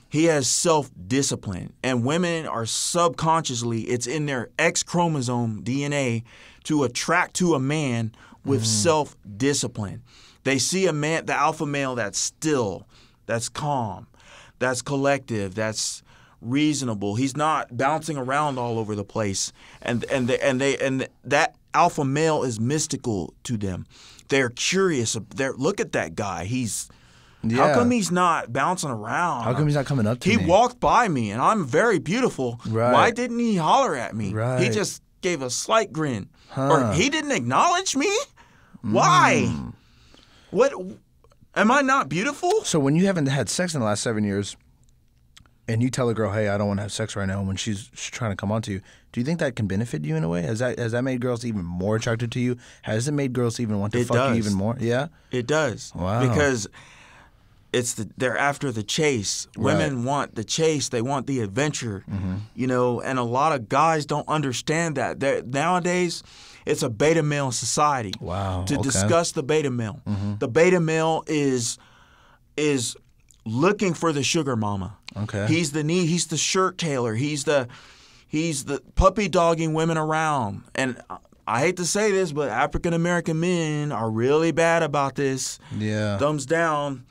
S2: he has self-discipline. And women are subconsciously, it's in their X chromosome DNA to attract to a man with self-discipline. They see a man, the alpha male, that's still, that's calm, that's collective, that's reasonable. He's not bouncing around all over the place, and that alpha male is mystical to them. They're curious. Look at that guy. How come he's not bouncing around?
S1: How come he's not coming up to me?
S2: He walked by me, and I'm very beautiful.
S1: Right.
S2: Why didn't he holler at me?
S1: Right.
S2: He just gave a slight grin, or he didn't acknowledge me. Why? What? Am I not beautiful?
S1: So when you haven't had sex in the last 7 years, and you tell a girl, "Hey, I don't want to have sex right now," when she's trying to come on to you, do you think that can benefit you in a way? Has that made girls even more attracted to you? Has it made girls even want to fuck you even more? Yeah,
S2: it does.
S1: Wow.
S2: Because they're after the chase.
S1: Right.
S2: Women want the chase. They want the adventure. You know, and a lot of guys don't understand that. Nowadays, it's a beta male society.
S1: Wow.
S2: To
S1: Okay.
S2: discuss the beta male. The beta male is looking for the sugar mama.
S1: Okay.
S2: He's the shirt tailor. He's the puppy dogging women around. And I hate to say this, but African American men are really bad about this.
S1: Yeah.
S2: Thumbs down.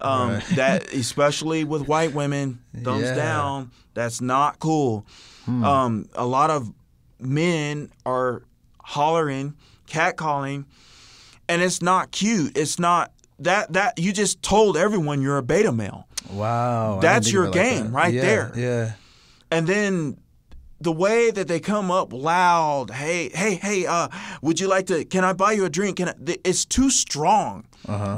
S1: Right.
S2: That especially with white women, thumbs down. That's not cool. A lot of men are hollering, catcalling, and it's not cute. It's not that you just told everyone you're a beta male.
S1: Wow.
S2: That's your game right there.
S1: Yeah.
S2: And then the way that they come up loud, hey, would you like to, can I buy you a drink? It's too strong.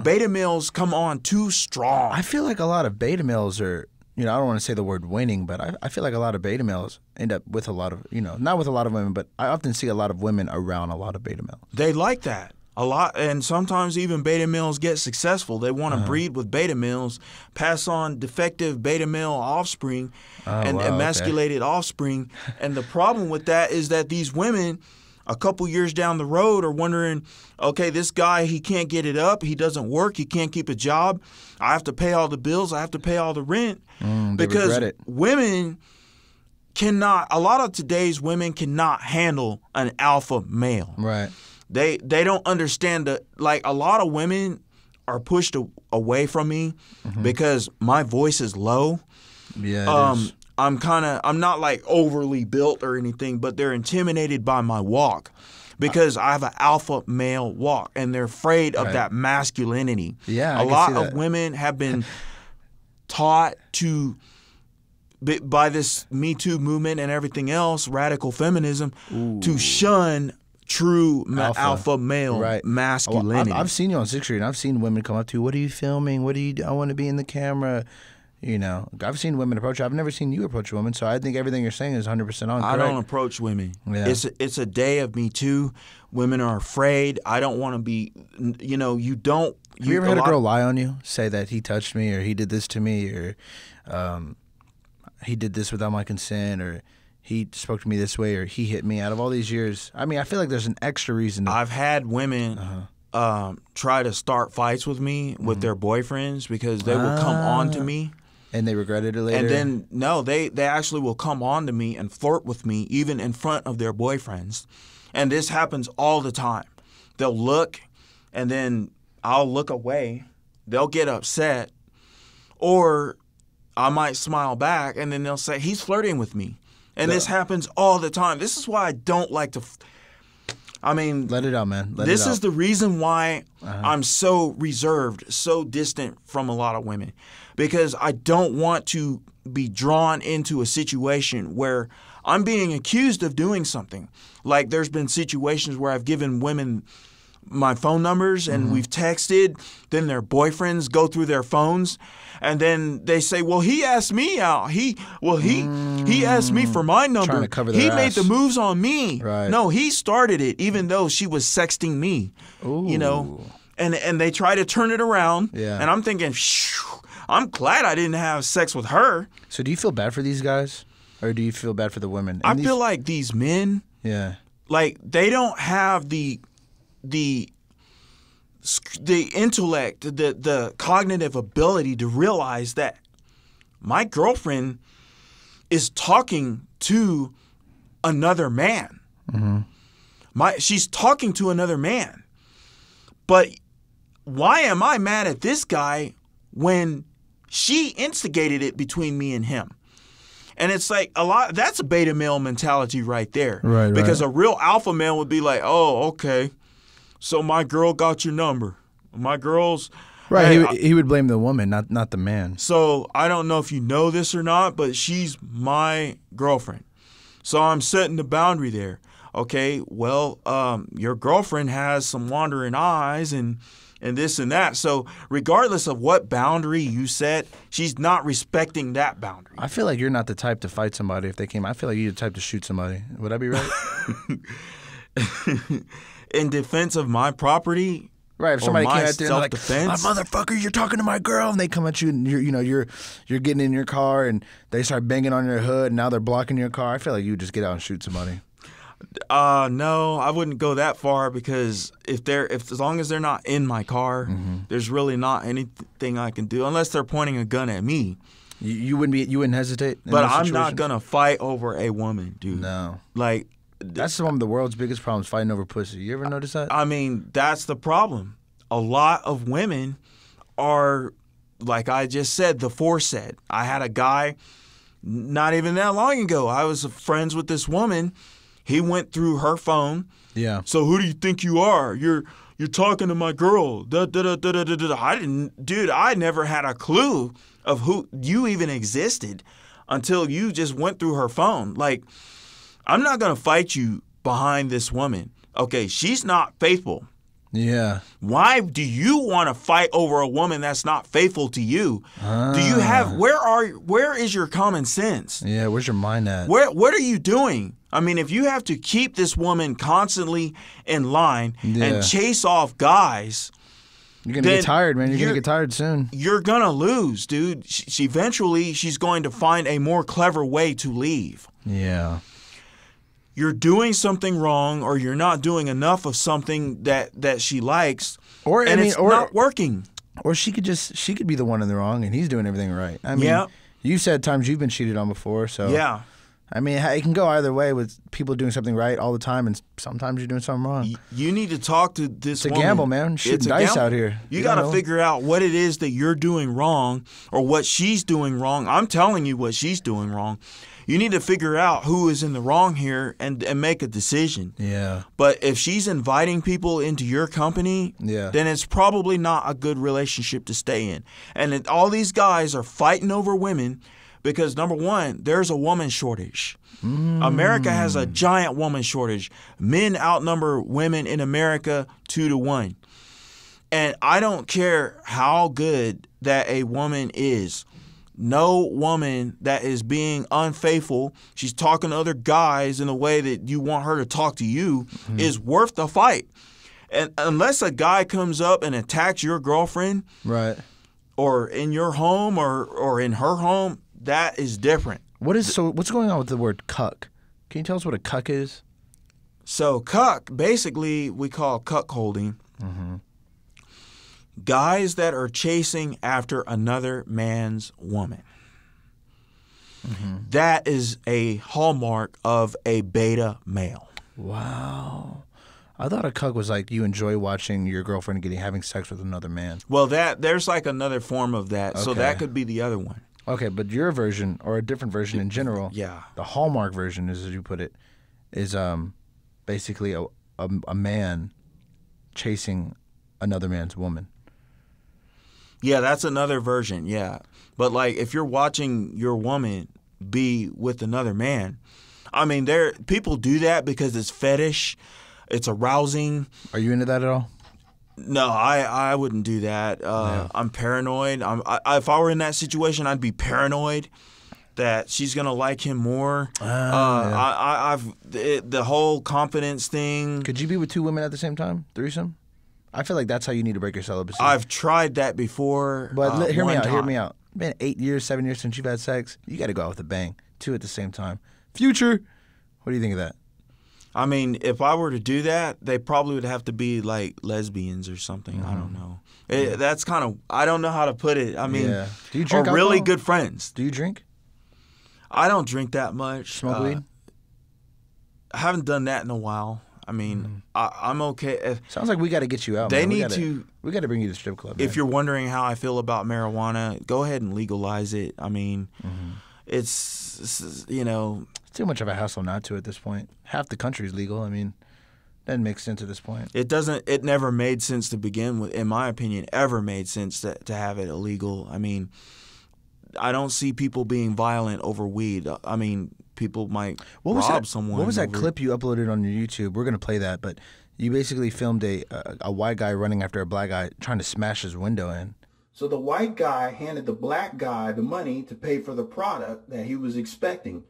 S2: Beta males come on too strong.
S1: I feel like a lot of beta males are, I don't want to say the word winning, but I feel like a lot of beta males end up with a lot of, not with a lot of women, but I often see a lot of women around a lot of beta males.
S2: They like that a lot, and sometimes even beta males get successful. They want to breed with beta males, pass on defective beta male offspring and emasculated offspring. And the problem with that is that these women, a couple years down the road, are wondering, okay, this guy, he can't get it up. He doesn't work. He can't keep a job. I have to pay all the bills. I have to pay all the rent. Because women cannot, a lot of today's women cannot handle an alpha male.
S1: Right.
S2: They don't understand that, like, a lot of women are pushed away from me because my voice is low.
S1: Yeah, it is.
S2: I'm not like overly built or anything, but they're intimidated by my walk because I have an alpha male walk, and they're afraid of that masculinity.
S1: Yeah,
S2: a lot of women have been taught by this Me Too movement and everything else, radical feminism, to shun true alpha male masculinity.
S1: I've seen you on 6th Street, and I've seen women come up to you. What are you filming? What do you do? I want to be in the camera. I've seen women approach you. I've never seen you approach a woman, so I think everything you're saying is 100% on.
S2: I don't approach women.
S1: Yeah.
S2: It's a day of Me Too. Women are afraid. I don't want to be, you don't.
S1: Have you ever had a girl lie on you, say that he touched me or he did this to me or he did this without my consent or he spoke to me this way or he hit me? Out of all these years, I mean, I feel like there's an extra reason.
S2: I've had women try to start fights with me with their boyfriends because they will come on to me.
S1: And they regretted it later?
S2: And then, no, they actually will come on to me and flirt with me even in front of their boyfriends. And this happens all the time. They'll look, and then I'll look away. They'll get upset. Or I might smile back, and then they'll say, he's flirting with me. And this happens all the time. This is why I don't like to... let
S1: it out, man.
S2: This is the reason why I'm so reserved, so distant from a lot of women, because I don't want to be drawn into a situation where I'm being accused of doing something. Like there's been situations where I've given women my phone numbers and we've texted, then their boyfriends go through their phones and then they say, well, he asked me out. He asked me for my number.
S1: Trying to cover their
S2: he
S1: ass.
S2: made the moves on me.
S1: Right.
S2: No, he started it even though she was sexting me.
S1: Ooh.
S2: And they try to turn it around.
S1: Yeah.
S2: And I'm thinking, phew, I'm glad I didn't have sex with her.
S1: So do you feel bad for these guys? Or do you feel bad for the women?
S2: I feel like these men, like they don't have the intellect, the cognitive ability to realize that my girlfriend is talking to another man. She's talking to another man. But why am I mad at this guy when she instigated it between me and him? And it's like that's a beta male mentality right there.
S1: Right.
S2: Because a real alpha male would be like, oh, okay. So my girl got your number. My girl's...
S1: Right,
S2: hey,
S1: he would blame the woman, not the man.
S2: So I don't know if you know this or not, but she's my girlfriend. So I'm setting the boundary there. okay, well, your girlfriend has some wandering eyes and this and that. So regardless of what boundary you set, she's not respecting that boundary.
S1: I feel like you're not the type to fight somebody if they came. I feel like you're the type to shoot somebody. Would I be right?
S2: In defense of my property,
S1: right. If somebody came out there and like,
S2: self-defense,
S1: motherfucker, you're talking to my girl, and they come at you, and you're getting in your car, and they start banging on your hood, and now they're blocking your car. I feel like you would just get out and shoot somebody.
S2: No, I wouldn't go that far, because if as long as they're not in my car, there's really not anything I can do unless they're pointing a gun at me.
S1: You wouldn't hesitate.
S2: But I'm not gonna fight over a woman, dude.
S1: No,
S2: like.
S1: That's one of the world's biggest problems, fighting over pussy. You ever notice that?
S2: I mean, that's the problem. A lot of women are, like I just said, the foresaid. I had a guy not even that long ago. I was friends with this woman. He went through her phone.
S1: Yeah.
S2: So who do you think you are? You're talking to my girl. I never had a clue of who you even existed until you just went through her phone. Like, I'm not going to fight you behind this woman. Okay, she's not faithful.
S1: Yeah.
S2: Why do you want to fight over a woman that's not faithful to you? Do you have where is your common sense?
S1: Yeah, where's your mind at?
S2: What are you doing? I mean, if you have to keep this woman constantly in line and chase off guys,
S1: you're going to get tired, man. You're going to get tired soon.
S2: You're going to lose, dude. Eventually she's going to find a more clever way to leave.
S1: Yeah.
S2: You're doing something wrong, or you're not doing enough of something that she likes, it's not working.
S1: Or she could be the one in the wrong, and he's doing everything right. I mean, you said times you've been cheated on before, so
S2: yeah.
S1: I mean, it can go either way with people doing something right all the time, and sometimes you're doing something wrong.
S2: You need to talk to this woman.
S1: It's a gamble, man. Shooting dice out here.
S2: You got to figure out what it is that you're doing wrong, or what she's doing wrong. I'm telling you what she's doing wrong. You need to figure out who is in the wrong here and make a decision.
S1: Yeah.
S2: But if she's inviting people into your company, then it's probably not a good relationship to stay in. And all these guys are fighting over women because, number one, there's a woman shortage. America has a giant woman shortage. Men outnumber women in America 2-1. And I don't care how good that a woman is. No woman that is being unfaithful, she's talking to other guys in a way that you want her to talk to you, is worth the fight. And unless a guy comes up and attacks your girlfriend,
S1: right,
S2: or in your home or in her home, that is different.
S1: What's going on with the word cuck? Can you tell us what a cuck is?
S2: So cuck, basically, we call cuckolding. Guys that are chasing after another man's woman. That is a hallmark of a beta male.
S1: Wow. I thought a cuck was like you enjoy watching your girlfriend having sex with another man.
S2: Well, there's like another form of that. Okay. So that could be the other one.
S1: Okay, but your version, or a different version in general, the hallmark version, as you put it, is basically a man chasing another man's woman.
S2: Yeah, that's another version, yeah. But, like, if you're watching your woman be with another man, I mean, people do that because it's fetish, it's arousing.
S1: Are you into that at all?
S2: No, I wouldn't do that. I'm paranoid. If I were in that situation, I'd be paranoid that she's gonna like him more. The whole confidence thing.
S1: Could you be with two women at the same time? Threesome? I feel like that's how you need to break your celibacy.
S2: I've tried that before.
S1: But hear me out. Been 8 years, 7 years since you've had sex. You got to go out with a bang. Two at the same time. Future. What do you think of that?
S2: I mean, if I were to do that, they probably would have to be like lesbians or something. I don't know. That's kind of, I don't know how to put it. I mean,
S1: do you drink
S2: or really good friends.
S1: Do you drink?
S2: I don't drink that much.
S1: Smoke weed?
S2: I haven't done that in a while. I mean, I'm okay.
S1: Sounds like we got to get you out.
S2: We got
S1: to bring you to the strip club.
S2: If you're wondering how I feel about marijuana, go ahead and legalize it. I mean, it's
S1: too much of a hassle not to at this point. Half the country's legal. I mean, doesn't make sense at this point.
S2: It never made sense to begin with, in my opinion, ever made sense to have it illegal. I mean, I don't see people being violent over weed. I mean, people might rob someone.
S1: What was that
S2: over
S1: clip you uploaded on your YouTube? We're gonna play that, but you basically filmed a white guy running after a black guy trying to smash his window in.
S3: So the white guy handed the black guy the money to pay for the product that he was expecting.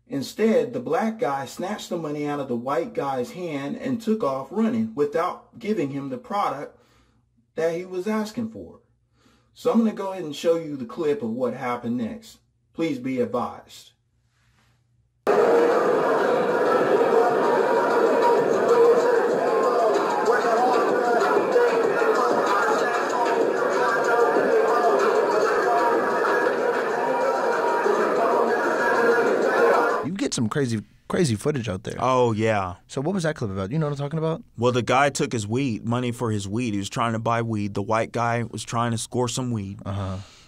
S3: Instead, the black guy snatched the money out of the white guy's hand and took off running without giving him the product that he was asking for. So I'm going to go ahead and show you the clip of what happened next. Please be advised.
S1: You get some crazy footage out there.
S2: Oh, yeah.
S1: So what was that clip about? You know what I'm talking about?
S2: Well, the guy took his money for his weed. He was trying to buy weed. The white guy was trying to score some weed.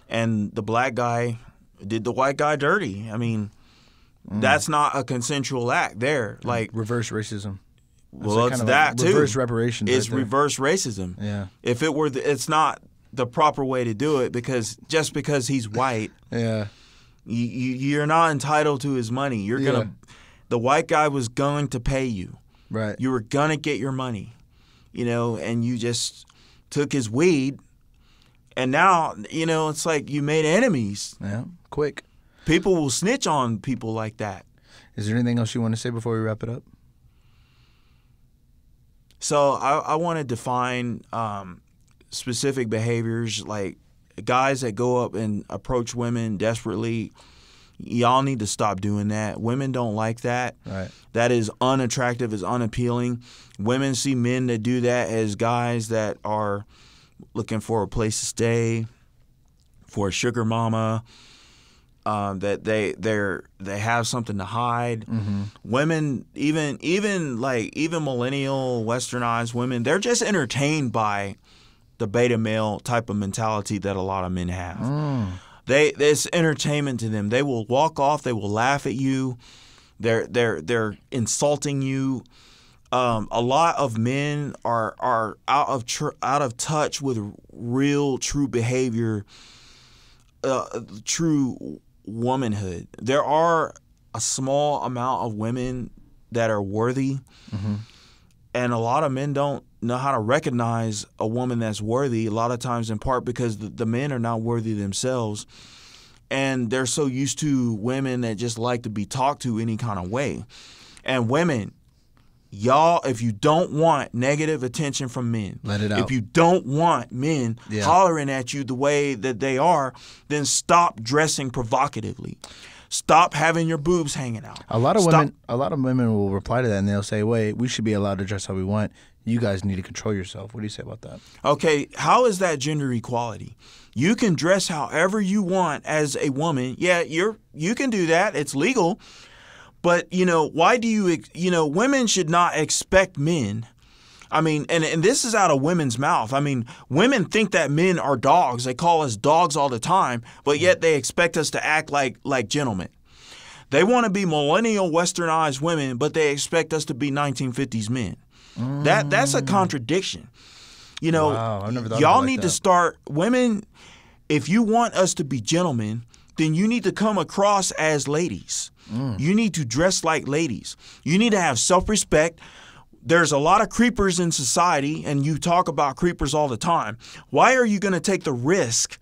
S2: And the black guy did the white guy dirty. I mean, that's not a consensual act there. Like
S1: reverse racism.
S2: Well, it's that too.
S1: Reverse reparations.
S2: It's reverse racism.
S1: Yeah.
S2: If it were, it's not the proper way to do it because just because he's white.
S1: Yeah.
S2: You're not entitled to his money. You're gonna. The white guy was going to pay you.
S1: Right.
S2: You were gonna get your money, and you just took his weed, and now it's like you made enemies.
S1: Yeah. Quick.
S2: People will snitch on people like that.
S1: Is there anything else you want to say before we wrap it up?
S2: So I want to define specific behaviors like guys that go up and approach women desperately. Y'all need to stop doing that. Women don't like that.
S1: Right.
S2: That is unattractive, is unappealing. Women see men that do that as guys that are looking for a place to stay, for a sugar mama, that they have something to hide. Women, even millennial westernized women, they're just entertained by the beta male type of mentality that a lot of men have. It's entertainment to them. They will walk off. They will laugh at you. They're insulting you. A lot of men are out of touch with real, true behavior, true womanhood. There are a small amount of women that are worthy, and a lot of men don't know how to recognize a woman that's worthy, a lot of times in part because the men are not worthy themselves, and they're so used to women that just like to be talked to any kind of way. And women, y'all, if you don't want negative attention from men,
S1: let it out.
S2: If you don't want men hollering at you the way that they are, then stop dressing provocatively. Stop having your boobs hanging out.
S1: A lot of women will reply to that and they'll say, "Wait, we should be allowed to dress how we want. You guys need to control yourself." What do you say about that?
S2: Okay, how is that gender equality? You can dress however you want as a woman. Yeah, you can do that. It's legal. But, why do women should not expect men. I mean, and this is out of women's mouth. I mean, women think that men are dogs. They call us dogs all the time, but yet they expect us to act like gentlemen. They want to be millennial westernized women, but they expect us to be 1950s men. That's a contradiction.
S1: Wow, I've never thought
S2: y'all
S1: about it
S2: need
S1: like
S2: to
S1: that.
S2: start, women, if you want us to be gentlemen, then you need to come across as ladies. You need to dress like ladies. You need to have self-respect. There's a lot of creepers in society, and you talk about creepers all the time. Why are you going to take the risk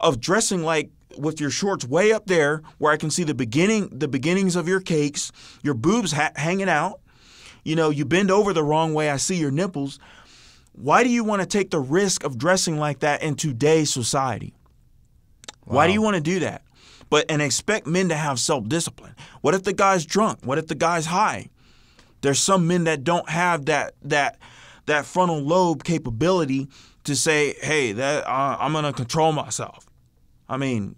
S2: of dressing like with your shorts way up there where I can see the beginnings of your cakes, your boobs hanging out? You bend over the wrong way, I see your nipples. Why do you want to take the risk of dressing like that in today's society? Wow. Why do you want to do that? And expect men to have self-discipline. What if the guy's drunk? What if the guy's high? There's some men that don't have that frontal lobe capability to say, "Hey, I'm gonna control myself." I mean,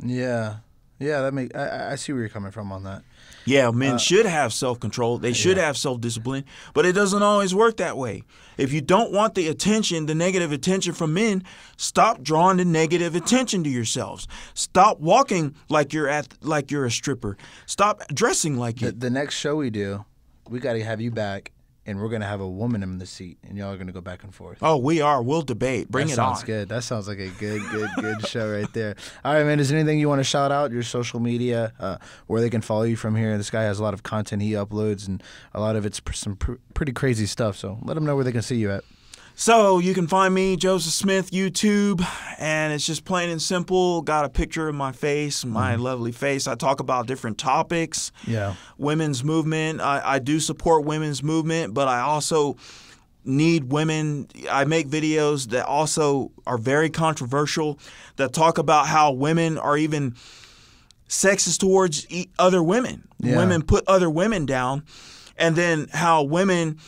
S1: yeah, I see where you're coming from on that.
S2: Yeah, men should have self-control. They should have self-discipline, but it doesn't always work that way. If you don't want the attention, the negative attention from men, stop drawing the negative attention to yourselves. Stop walking like you're a stripper. Stop dressing like it.
S1: The next show we do, we got to have you back, and we're gonna have a woman in the seat, and y'all are gonna go back and forth.
S2: Oh, we are. We'll debate. Bring it on.
S1: Sounds good. That sounds like a good show right there. All right, man. Is there anything you want to shout out? Your social media, where they can follow you from here? This guy has a lot of content he uploads, and a lot of it's some pretty crazy stuff. So let them know where they can see you at.
S2: So you can find me, Joseph Smith, YouTube, and it's just plain and simple. Got a picture of my face, my lovely face. I talk about different topics.
S1: Yeah.
S2: Women's movement. I do support women's movement, but I also need women. I make videos that also are very controversial, that talk about how women are even sexist towards other women.
S1: Yeah.
S2: Women put other women down, and then how women...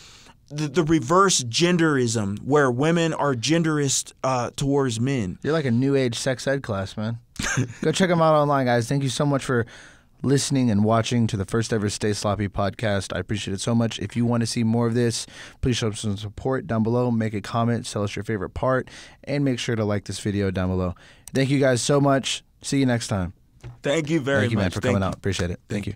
S2: The reverse genderism, where women are genderist towards men.
S1: You're like a new age sex ed class, man. Go check them out online, guys. Thank you so much for listening and watching to the first ever Stay Sloppy podcast. I appreciate it so much. If you want to see more of this, please show some support down below. Make a comment, tell us your favorite part, and make sure to like this video down below. Thank you guys so much. See you next time.
S2: Thank you very much.
S1: Thank you, man, for coming out. Appreciate it. Thank you.